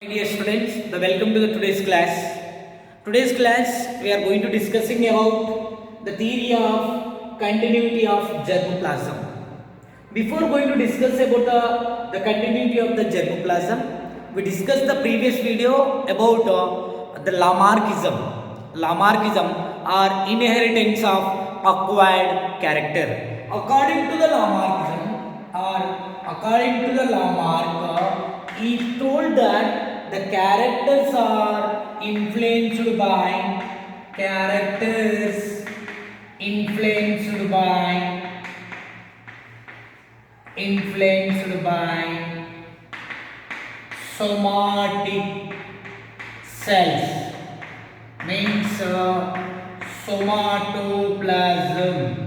Dear students, welcome to the today's class. Today's class we are going to discussing about the theory of continuity of germplasm. Before going to discuss about the continuity of the germplasm, we discussed the previous video about the Lamarckism. Lamarckism or inheritance of acquired character. According to the Lamarck, he told that the characters are influenced by somatic cells, means somatoplasm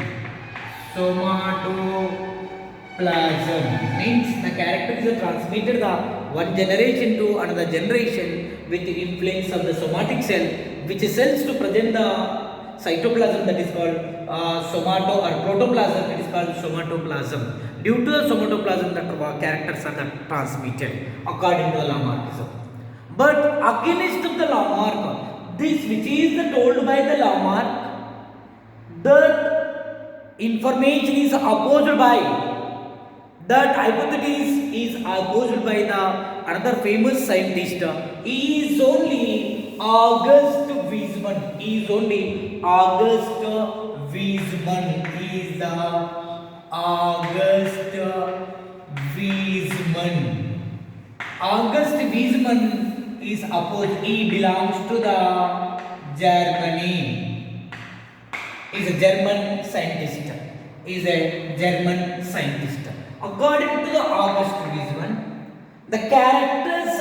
means the characters are transmitted the one generation to another generation with the influence of the somatic cell, which cells to present the cytoplasm, that is called somato or protoplasm, it is called somatoplasm. Due to the somatoplasm, the characters are transmitted according to the Lamarckism. But against the Lamarck, this which is told by the Lamarck, that information is opposed by, that hypothesis is opposed by the another famous scientist. He is only August Weismann. He is the August Weismann is opposed. He belongs to the Germany. He is a German scientist. According to the August Weismann, the characters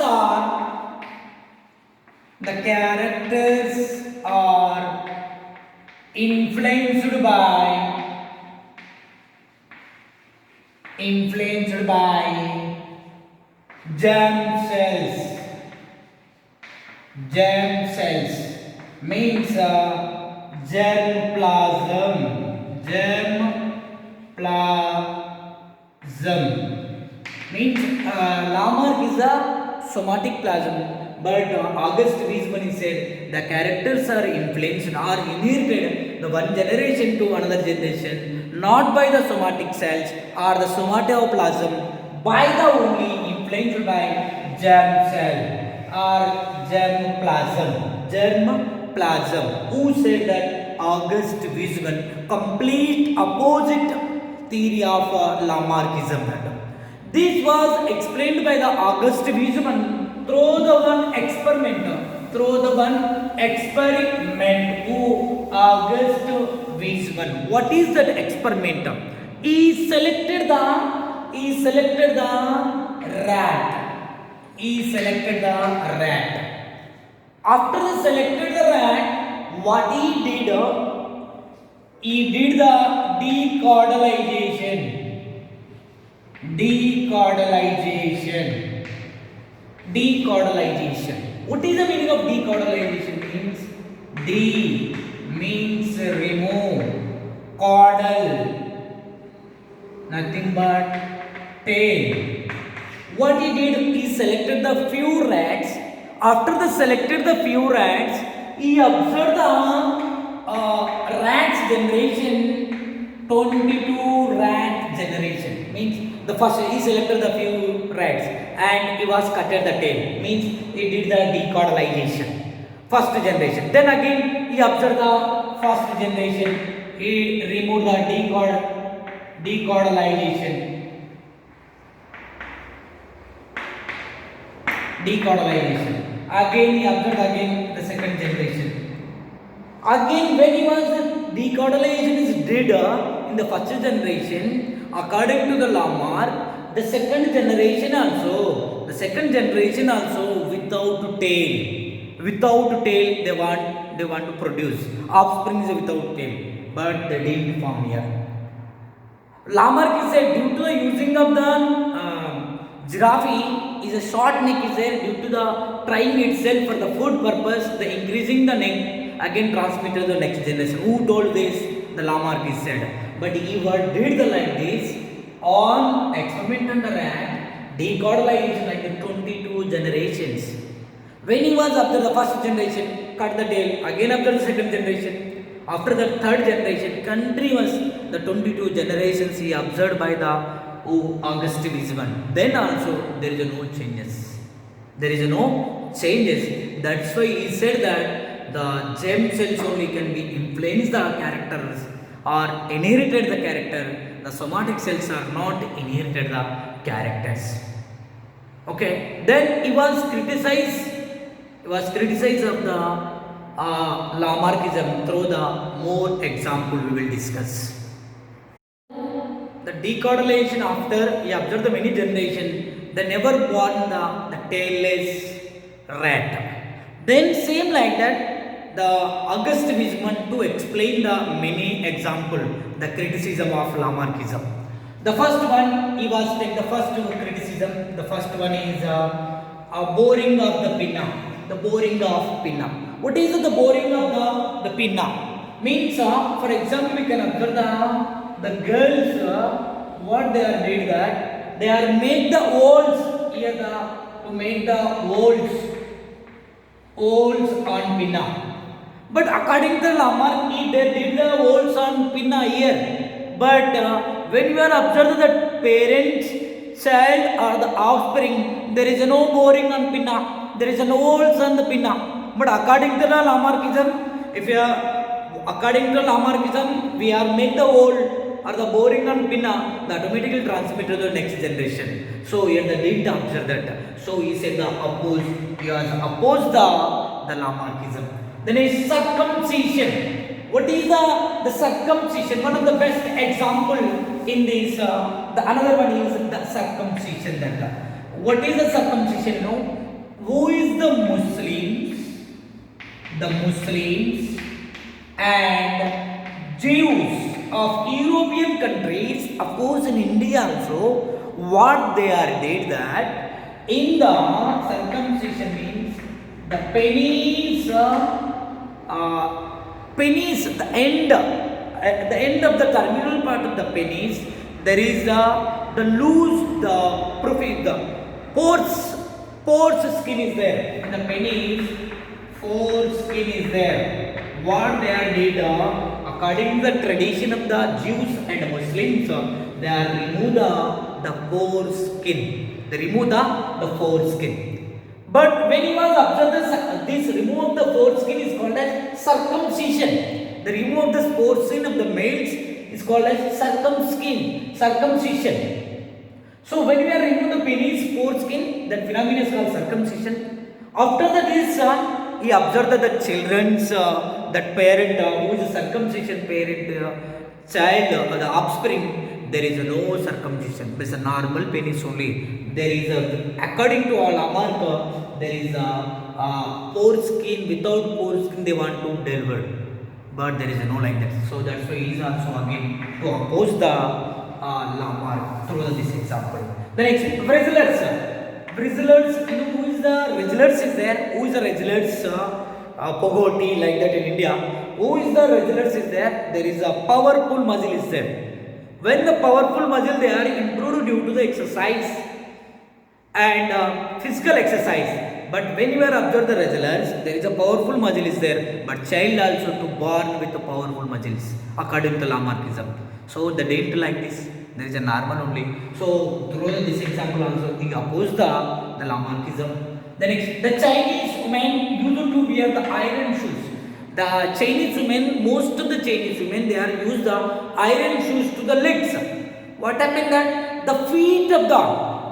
are influenced by germ cells means germplasm means Lamarck is a somatic plasm, but August Weismann said the characters are influenced or inherited the one generation to another generation, not by the somatic cells or the somatoplasm, by the only influenced by germ cell or germplasm. Who said that? August Weismann. Complete opposite theory of Lamarckism. This was explained by the August Weismann through the one experiment. Who? August Weismann. What is that experiment? He selected the rat. After he selected the rat, what he did? He did the decardelization. What is the meaning of decardelization? D means remove, caudal, nothing but tail. What he did, he selected the few rats. After the selected the few rats, he observed the rats generation, 22 rat generation. Means the first he selected the few rats and he was cutted the tail. Means he did the decardelization. First generation. Then again he observed the first generation. He removed the decardelization. Again he observed the second generation. Again when he was decardelization is did in the first generation, according to the Lamarck, the second generation also without tail they want to produce offspring without tail, but they didn't form here. Lamarck said due to the using of the giraffe is a short neck is there, due to the trying itself for the food purpose, the increasing the neck again transmitted to the next generation. Who told this? The Lamarck is said. But he did the like this on experiment on the rat, decardelization like the 22 22 generations. When he was after the first generation, cut the tail, again after the second generation, after the third generation, continuous the 22 generations he observed by the August Weismann. Then also there is no changes. There is no changes. That's why he said that the germ cells only can be influenced the characters or inherited the character. The somatic cells are not inherited the characters. Okay. Then he was criticized. He was criticized of the Lamarckism through the more example we will discuss. The decorrelation after he observed the many generation, they never born the tailless rat. Then same like that, the August Weismann to explain the many example, the criticism of Lamarckism. The first one, he was take the first criticism. The first one is a boring of the pinna. The boring of pinna. What is the boring of the pinna? Means, for example, we can observe the girls, what they are did that they are make the holes here to make the holes on pinna. But according to Lamarck, they did the holes on pinna here. But when you are observing the parent, child or the offspring, there is no boring on pinna. There is no holes on the pinna. But according to the Lamarckism, if you are according to Lamarckism, we are make the hole or the boring on pinna, the automatically transmit to the next generation. So here the didn't observe that. So he said the oppose. He has opposed the Lamarckism. Then is circumcision. What is the circumcision? One of the best example in this. The another one is the circumcision. That what is the circumcision? No. Who is the Muslims? The Muslims and Jews of European countries, of course in India also, what they are did that in the circumcision means the penis, the end of the terminal part of the penis, there is the loose, the pores skin is there. In the penis, pore skin is there. What they are did, according to the tradition of the Jews and Muslims, they are remove the pore skin. They remove the pore skin. But when he was observed this remove of the pore skin is called as circumcision. The remove of the pore skin of the males is called as circumcision. So when we are removing the penis pore skin, that phenomenon is called circumcision. After that, he observed that the children's that parent who is a circumcision parent child the offspring, there is no circumcision. There is a normal penis only. There is according to all Lamarck, there is a pore skin. Without pore skin, they want to deliver, but there is no like that. So that's why he is also again to oppose the Lamarck through this example. The next, Vreselers. Vreselers, you know who is the Vreselers is there? Who is the Vreselers? Pogoti, like that in India. Who is the Vreselers is there? There is a powerful muscle is there. When the powerful muscle they are improved due to the exercise and physical exercise. But when you are observe the Vreselers, there is a powerful muscle is there. But child also to born with the powerful muscles according to Lamarckism. So the didn't like this. There is a normal only. So through this example also he opposed the Lamarckism. The next, the Chinese women used to wear the iron shoes. The Chinese women, most of the Chinese women, they are used the iron shoes to the legs. What happened that the feet of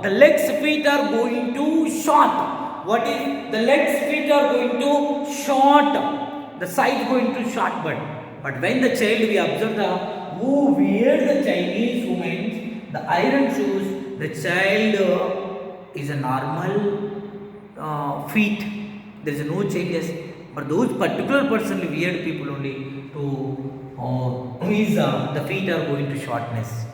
the legs feet are going to short. What is the legs feet are going to short. The side going to short but when the child we observe who wear the Chinese women the iron shoes, the child is a normal feet. There is no changes. But those particular person weird people only to is the feet are going to shortness.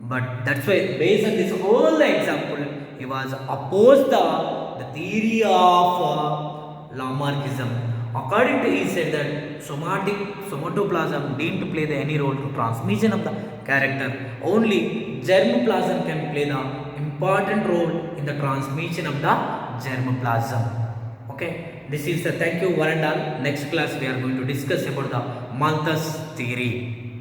But that's why based on this whole example, he was opposed the theory of Lamarckism. According to he said that somatoplasm didn't play any role to transmission of the character. Only germplasm can play the important role in the transmission of the germplasm. Okay, this is the thank you one and all. Next class we are going to discuss about the Malthus theory.